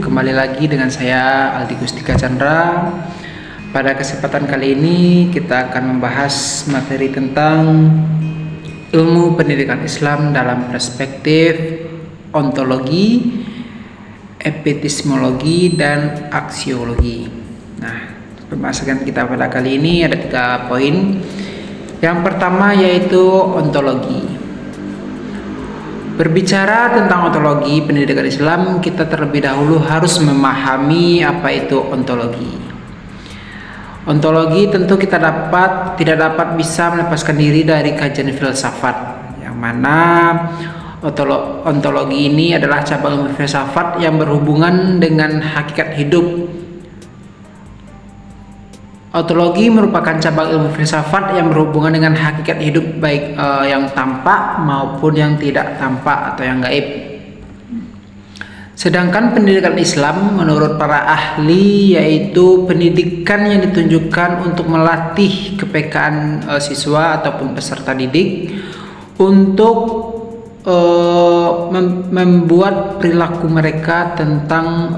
kembali lagi dengan saya Aldi Gustika Chandra. Pada kesempatan kali ini kita akan membahas materi tentang ilmu pendidikan Islam dalam perspektif ontologi, epistemologi, dan aksiologi. Nah, pembahasan kita pada kali ini ada 3 poin. Yang pertama yaitu ontologi. Berbicara tentang ontologi pendidikan Islam, kita terlebih dahulu harus memahami apa itu ontologi. Ontologi tentu kita tidak dapat bisa melepaskan diri dari kajian filsafat, yang mana ontologi ini adalah cabang ilmu filsafat yang berhubungan dengan hakikat hidup. Ontologi merupakan cabang ilmu filsafat yang berhubungan dengan hakikat hidup, baik yang tampak maupun yang tidak tampak atau yang gaib. Sedangkan pendidikan Islam menurut para ahli yaitu pendidikan yang ditunjukkan untuk melatih kepekaan siswa ataupun peserta didik untuk membuat perilaku mereka tentang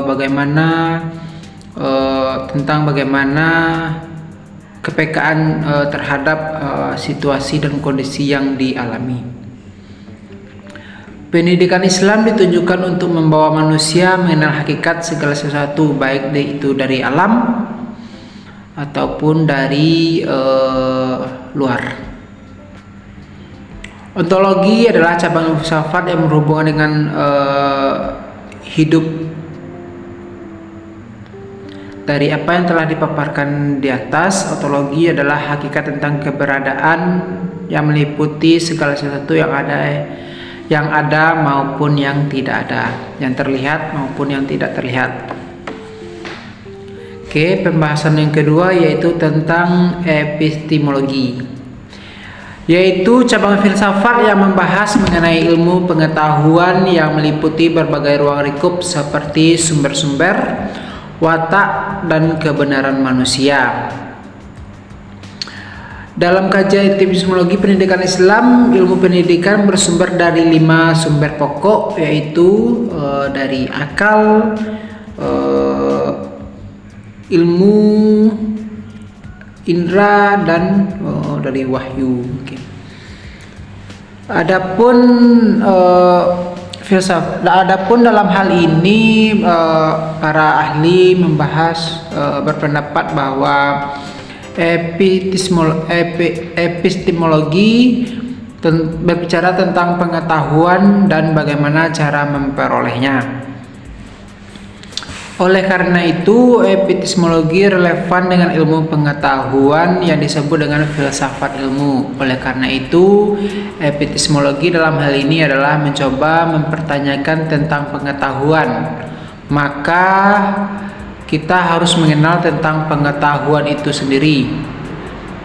bagaimana kepekaan terhadap situasi dan kondisi yang dialami. Pendidikan Islam ditujukan untuk membawa manusia mengenal hakikat segala sesuatu, baik itu dari alam ataupun dari luar. Ontologi adalah cabang filsafat yang berhubungan dengan hidup. Dari apa yang telah dipaparkan di atas, ontologi adalah hakikat tentang keberadaan yang meliputi segala sesuatu yang ada maupun yang tidak ada, yang terlihat maupun yang tidak terlihat. Oke, pembahasan yang kedua yaitu tentang epistemologi, yaitu cabang filsafat yang membahas mengenai ilmu pengetahuan yang meliputi berbagai ruang lingkup seperti sumber-sumber, watak, dan kebenaran manusia. Dalam kajian epistemologi pendidikan Islam, ilmu pendidikan bersumber dari 5 sumber pokok, yaitu dari akal, ilmu indra, dan dari wahyu. Okay. Adapun dalam hal ini para ahli berpendapat bahwa epistemologi berbicara tentang pengetahuan dan bagaimana cara memperolehnya. Oleh karena itu, epistemologi relevan dengan ilmu pengetahuan yang disebut dengan filsafat ilmu. Oleh karena itu, epistemologi dalam hal ini adalah mencoba mempertanyakan tentang pengetahuan. Maka kita harus mengenal tentang pengetahuan itu sendiri.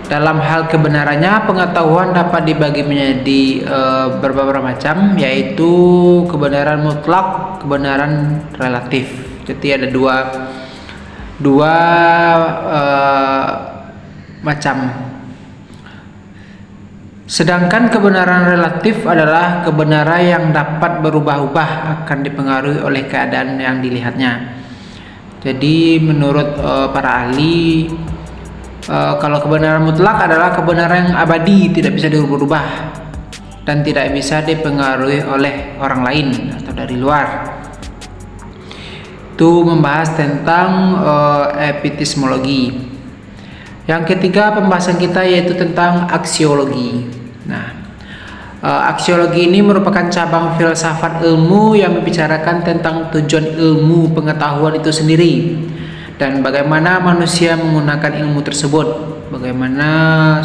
Dalam hal kebenarannya, pengetahuan dapat dibagi menjadi beberapa macam, yaitu kebenaran mutlak, kebenaran relatif. Jadi ada dua macam. Sedangkan kebenaran relatif adalah kebenaran yang dapat berubah-ubah, akan dipengaruhi oleh keadaan yang dilihatnya. Jadi menurut para ahli, kalau kebenaran mutlak adalah kebenaran yang abadi, tidak bisa dirubah-ubah dan tidak bisa dipengaruhi oleh orang lain atau dari luar. Itu membahas tentang epistemologi. Yang ketiga pembahasan kita yaitu tentang aksiologi. Nah, aksiologi ini merupakan cabang filsafat ilmu yang membicarakan tentang tujuan ilmu pengetahuan itu sendiri dan bagaimana manusia menggunakan ilmu tersebut, bagaimana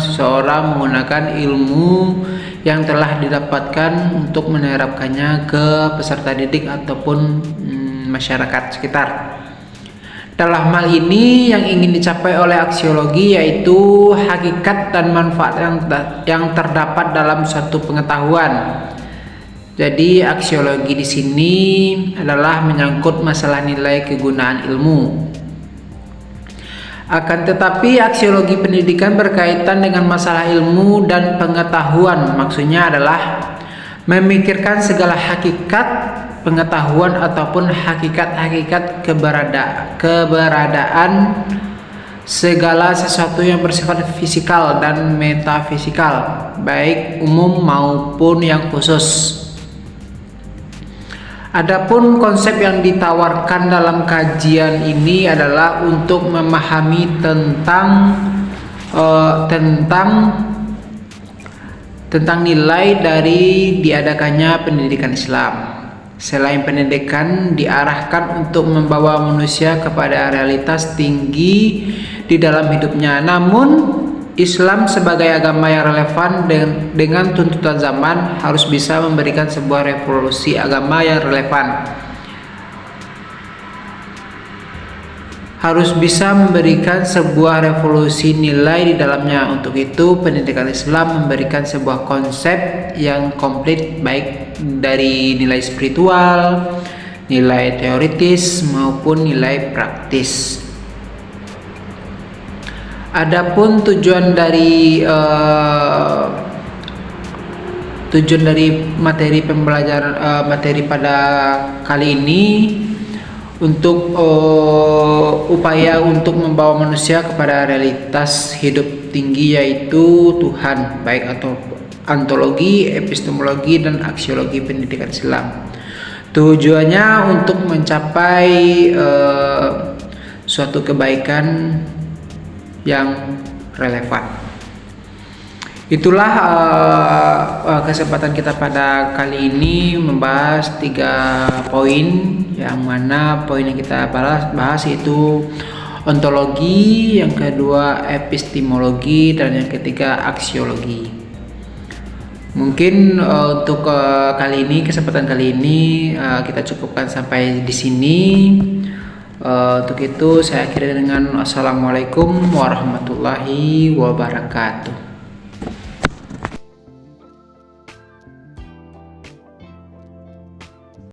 seseorang menggunakan ilmu yang telah didapatkan untuk menerapkannya ke peserta didik ataupun masyarakat sekitar. Dalam hal ini yang ingin dicapai oleh aksiologi yaitu hakikat dan manfaat yang terdapat dalam suatu pengetahuan. Jadi aksiologi di sini adalah menyangkut masalah nilai kegunaan ilmu. Akan tetapi aksiologi pendidikan berkaitan dengan masalah ilmu dan pengetahuan. Maksudnya adalah memikirkan segala hakikat pengetahuan ataupun hakikat-hakikat keberadaan segala sesuatu yang bersifat fisikal dan metafisikal, baik umum maupun yang khusus. Adapun konsep yang ditawarkan dalam kajian ini adalah untuk memahami tentang nilai dari diadakannya pendidikan Islam. Selain pendidikan diarahkan untuk membawa manusia kepada realitas tinggi di dalam hidupnya, namun Islam sebagai agama yang relevan dengan tuntutan zaman harus bisa memberikan sebuah revolusi agama yang relevan. Harus bisa memberikan sebuah revolusi nilai di dalamnya. Untuk itu, pendidikan Islam memberikan sebuah konsep yang komplit, baik dari nilai spiritual, nilai teoritis maupun nilai praktis. Adapun tujuan dari materi pembelajaran materi pada kali ini untuk upaya untuk membawa manusia kepada realitas hidup tinggi, yaitu Tuhan, baik atau ontologi, epistemologi, dan aksiologi pendidikan Islam. Tujuannya untuk mencapai suatu kebaikan yang relevan. Itulah kesempatan kita pada kali ini membahas 3 poin, yang mana poin yang kita bahas yaitu ontologi, yang kedua epistemologi, dan yang ketiga aksiologi. Mungkin untuk kesempatan kali ini kita cukupkan sampai di sini. Untuk itu saya akhiri dengan assalamualaikum warahmatullahi wabarakatuh.